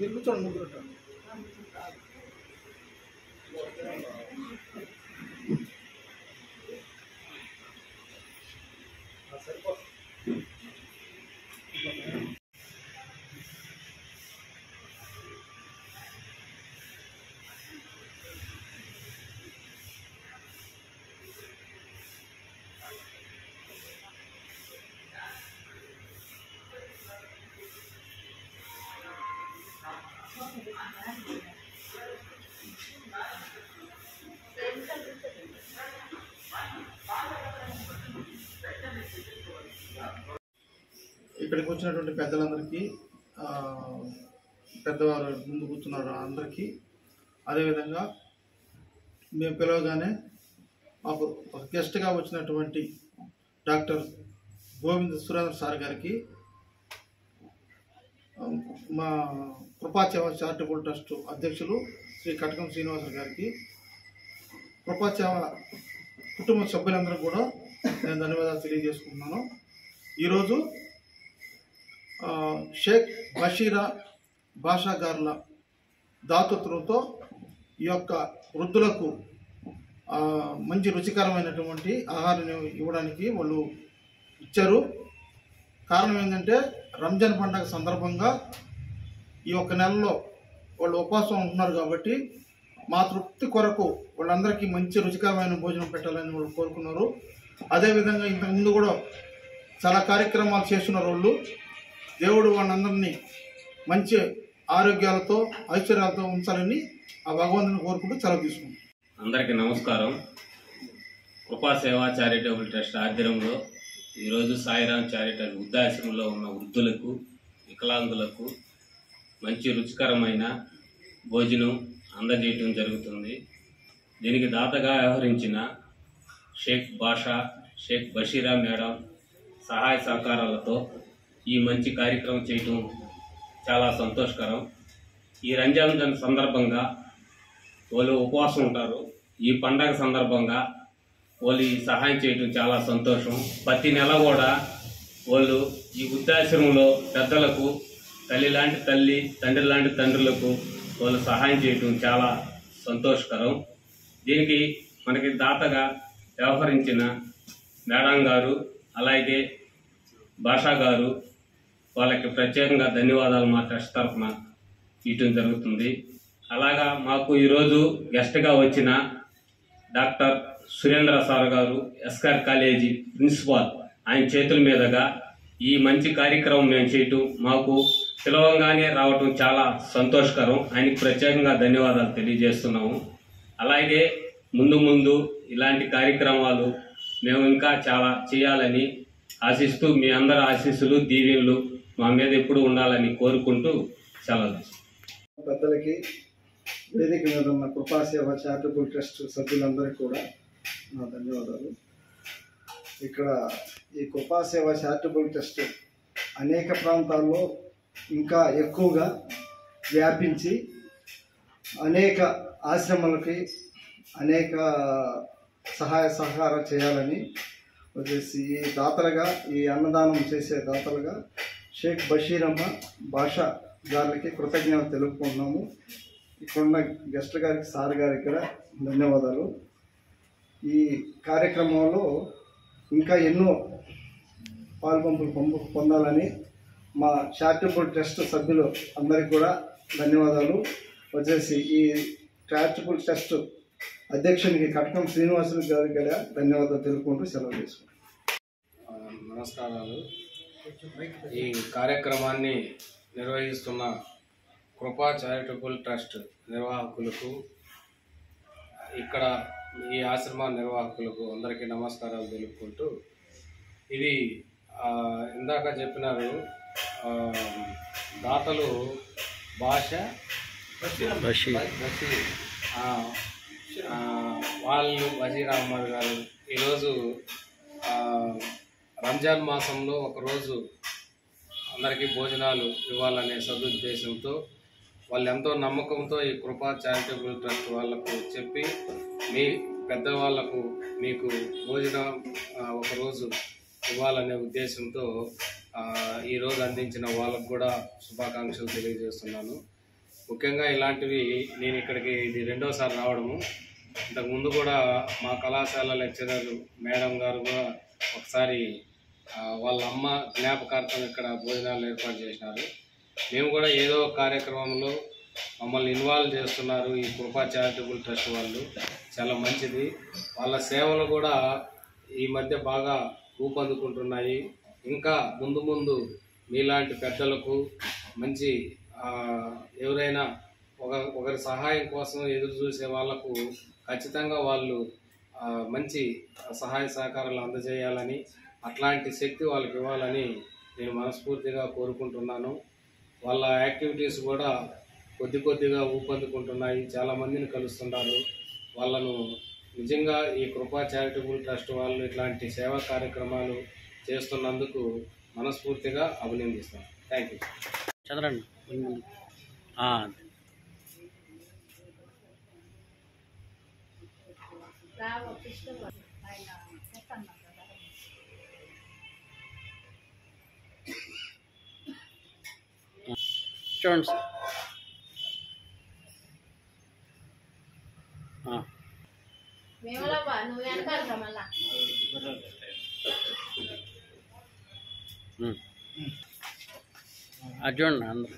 మీరు కూర్చోండి ముగ్గురు. ఇక్కడికి వచ్చినటువంటి పెద్దలందరికీ, పెద్దవారు ముందు కూర్చున్నారు అందరికీ, అదేవిధంగా మేము పిలవగానే మాకు ఒక గెస్ట్గా వచ్చినటువంటి డాక్టర్ గోవింద సురేంద్ర సార్ గారికి, మా కృపాచేవ చారిటబుల్ ట్రస్ట్ అధ్యక్షులు శ్రీ కటకం శ్రీనివాసరావు గారికి, కృపాచేవ కుటుంబ సభ్యులందరూ కూడా నేను ధన్యవాదాలు తెలియజేసుకుంటున్నాను. ఈరోజు షేక్ బషీరా బాషా గార్ల దాతృత్వంతో ఈ యొక్క వృద్ధులకు మంచి రుచికరమైనటువంటి ఆహారం ఇవ్వడానికి వాళ్ళు ఇచ్చారు. కారణం ఏంటంటే రంజాన్ పండుగ సందర్భంగా ఈ ఒక్క నెలలో వాళ్ళు ఉపవాసం ఉంటున్నారు కాబట్టి మా తృప్తి కొరకు వాళ్ళందరికీ మంచి రుచికరమైన భోజనం పెట్టాలని వాళ్ళు కోరుకున్నారు. అదేవిధంగా ఇంతకుముందు కూడా చాలా కార్యక్రమాలు చేస్తున్నారు వాళ్ళు. దేవుడు వాళ్ళందరినీ మంచి ఆరోగ్యాలతో ఐశ్వర్యాలతో ఉంచాలని ఆ భగవంతుని కోరుకుంటూ సెలవు తీసుకుంటాం. అందరికీ నమస్కారం. కృపాసేవ చారిటబుల్ ట్రస్ట్ ఆధ్వర్యంలో ఈరోజు సాయిరాం చారిటబుల్ వృద్ధాశ్రమంలో ఉన్న వృద్ధులకు, వికలాంగులకు మంచి రుచికరమైన భోజనం అందజేయటం జరుగుతుంది. దీనికి దాతగా వ్యవహరించిన షేక్ బాషా, షేక్ బషీరా మేడం సహాయ సహకారాలతో ఈ మంచి కార్యక్రమం చేయటం చాలా సంతోషకరం. ఈ రంజాన్ సందర్భంగా వాళ్ళు ఉపవాసం ఉంటారు. ఈ పండగ సందర్భంగా వాళ్ళు ఈ సహాయం చేయటం చాలా సంతోషం. ప్రతి నెల కూడా వాళ్ళు ఈ వృద్ధాశ్రమంలో పెద్దలకు తల్లి లాంటి తల్లి, తండ్రి లాంటి తండ్రులకు వాళ్ళు సహాయం చేయటం చాలా సంతోషకరం. దీనికి మనకి దాతగా వ్యవహరించిన మేడం గారు, అలాగే భాషా గారు, వాళ్ళకి ప్రత్యేకంగా ధన్యవాదాలు మా ట్రస్ట్ తరఫున ఇవ్వటం జరుగుతుంది. అలాగా మాకు ఈరోజు గెస్ట్గా వచ్చిన డాక్టర్ సురేంద్ర సార్ గారు, ఎస్ఆర్ కాలేజీ ప్రిన్సిపాల్, ఆయన చేతుల మీదుగా ఈ మంచి కార్యక్రమం మేము చేయటం, మాకు పిలవంగానే రావటం చాలా సంతోషకరం. ఆయనకి ప్రత్యేకంగా ధన్యవాదాలు తెలియజేస్తున్నాము. అలాగే ముందు ముందు ఇలాంటి కార్యక్రమాలు మేము ఇంకా చాలా చేయాలని ఆశిస్తూ, మీ అందరి ఆశీస్సులు, దీవెనలు మా మీద ఎప్పుడు ఉండాలని కోరుకుంటూ సెలవు. పెద్దలకి, వేదిక మీద ఉన్న కృపాసేవ చారిటబుల్ ట్రస్ట్ సభ్యులందరికీ కూడా నా ధన్యవాదాలు. ఇక్కడ ఈ కృపాసేవ చారిటబుల్ ట్రస్ట్ అనేక ప్రాంతాల్లో ఇంకా ఎక్కువగా వ్యాపించి అనేక ఆశ్రమాలకి అనేక సహాయ సహకారం చేయాలని వచ్చేసి ఈ దాతలుగా, ఈ అన్నదానం చేసే దాతలుగా షేక్ బషీరమ్మ బాషా గారికి కృతజ్ఞతలు తెలుపుకుంటున్నాము. ఇక్కడున్న గెస్ట్ గారికి, సార్ గారికి కూడా ధన్యవాదాలు. ఈ కార్యక్రమంలో ఇంకా ఎన్నో పాల్పంపులు పొందాలని మా చారిటబుల్ ట్రస్ట్ సభ్యులు అందరికీ కూడా ధన్యవాదాలు. వచ్చేసి ఈ చారిటబుల్ ట్రస్ట్ అధ్యక్షునికి కటకం శ్రీనివాసరావు గారికి కూడా ధన్యవాదాలు తెలుపుకుంటూ సెలవు తీసుకుంటాం. నమస్కారాలు. ఈ కార్యక్రమాన్ని నిర్వహిస్తున్న కృపా చారిటబుల్ ట్రస్ట్ నిర్వాహకులకు, ఇక్కడ ఈ ఆశ్రమ నిర్వాహకులకు అందరికీ నమస్కారాలు తెలుపుకుంటూ, ఇది ఇందాక చెప్పినారు దాతలు వాళ్ళు బషీర్ అహ్మద్ గారు ఈరోజు రంజాన్ మాసంలో ఒకరోజు అందరికీ భోజనాలు ఇవ్వాలనే సదుద్దేశంతో వాళ్ళు ఎంతో నమ్మకంతో ఈ కృపా చారిటబుల్ ట్రస్ట్ వాళ్ళకు చెప్పి, మీ పెద్దవాళ్లకు మీకు భోజనం ఒకరోజు ఇవ్వాలనే ఉద్దేశంతో ఈరోజు అందించిన వాళ్ళకు కూడా శుభాకాంక్షలు తెలియజేస్తున్నాను. ముఖ్యంగా ఇలాంటివి నేను ఇక్కడికి ఇది రెండోసారి రావడము. ఇంతకుముందు కూడా మా కళాశాల లెక్చరర్ మేడం గారు కూడా ఒకసారి వాళ్ళ అమ్మ జ్ఞాపకార్థం ఇక్కడ భోజనాలు ఏర్పాటు చేసినారు. మేము కూడా ఏదో కార్యక్రమంలో మమ్మల్ని ఇన్వాల్వ్ చేస్తున్నారు ఈ కృపా చారిటబుల్ ట్రస్ట్ వాళ్ళు. చాలా మంచిది. వాళ్ళ సేవలు కూడా ఈ మధ్య బాగా ఊపందుకుంటున్నాయి. ఇంకా ముందు ముందు మీలాంటి పెద్దలకు మంచి ఎవరైనా ఒకరి సహాయం కోసం ఎదురు చూసే వాళ్లకు ఖచ్చితంగా వాళ్ళు మంచి సహాయ సహకారాలు అందజేయాలని, అట్లాంటి శక్తి వాళ్ళకి ఇవ్వాలని నేను మనస్ఫూర్తిగా కోరుకుంటున్నాను. వాళ్ళ యాక్టివిటీస్ కూడా కొద్దిగా ఊపందుకుంటున్నాయి. చాలామందిని కలుస్తున్నారు. వాళ్ళను నిజంగా ఈ కృపా చారిటబుల్ ట్రస్ట్ వాళ్ళు ఇట్లాంటి సేవా కార్యక్రమాలు చేస్తున్నందుకు మనస్ఫూర్తిగా అభినందిస్తాను. Thank you. చంద్రన్ చూడండి సార్. నువ్వు వెనకాల మళ్ళా అది చూడండి అందరూ.